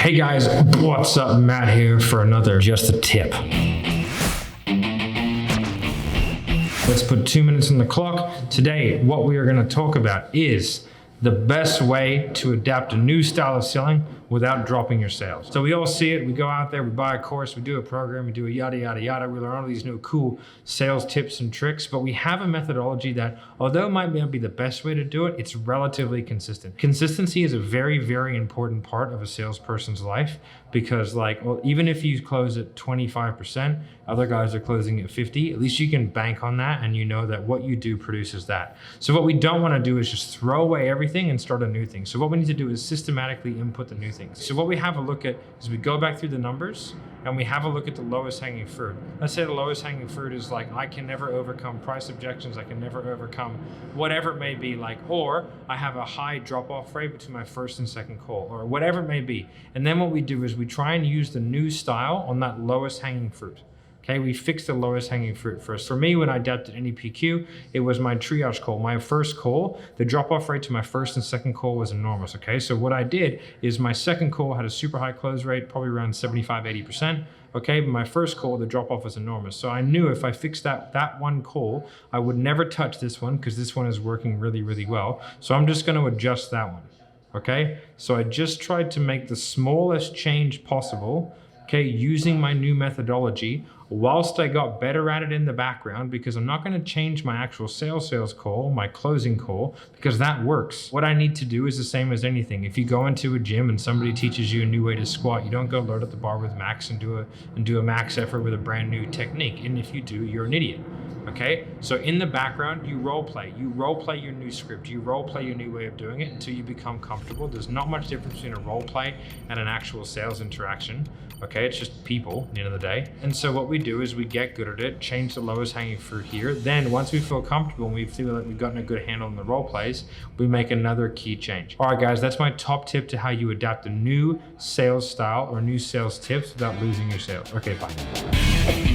Hey guys, what's up? Matt here for another Just a Tip. Let's put 2 minutes on the clock. Today, what we are going to talk about is the best way to adapt a new style of selling without dropping your sales. So we all see it, we go out there, we buy a course, we do a program, we do a yada, yada, yada. We learn all these new cool sales tips and tricks, but we have a methodology that, although it might not be the best way to do it, it's relatively consistent. Consistency is a very, very important part of a salesperson's life because even if you close at 25%, other guys are closing at 50, at least you can bank on that and you know that what you do produces that. So what we don't want to do is just throw away everything and start a new thing. So what we need to do is systematically input the new things. So what we have a look at is we go back through the numbers and we have a look at the lowest hanging fruit. Let's say the lowest hanging fruit is like, I can never overcome price objections, I can never overcome whatever it may be, or I have a high drop-off rate between my first and second call, or whatever it may be. And then what we do is we try and use the new style on that lowest hanging fruit. Okay, we fix the lowest hanging fruit first. For me, when I adapted any PQ, it was my triage call. My first call, the drop-off rate to my first and second call was enormous, okay? So what I did is my second call had a super high close rate, probably around 75, 80%. Okay, but my first call, the drop-off was enormous. So I knew if I fixed that one call, I would never touch this one because this one is working really, really well. So I'm just gonna adjust that one, okay? So I just tried to make the smallest change possible, okay, using my new methodology, whilst I got better at it in the background, because I'm not gonna change my actual sales call, my closing call, because that works. What I need to do is the same as anything. If you go into a gym and somebody teaches you a new way to squat, you don't go load up the bar with max and do a max effort with a brand new technique. And if you do, you're an idiot. Okay, so in the background, you role play your new script, you role play your new way of doing it until you become comfortable. There's not much difference between a role play and an actual sales interaction. Okay, it's just people at the end of the day. And so what we do is we get good at it, change the lowest hanging fruit here. Then once we feel comfortable and we feel like we've gotten a good handle on the role plays, we make another key change. All right, guys, that's my top tip to how you adapt a new sales style or new sales tips without losing your sales. Okay, bye.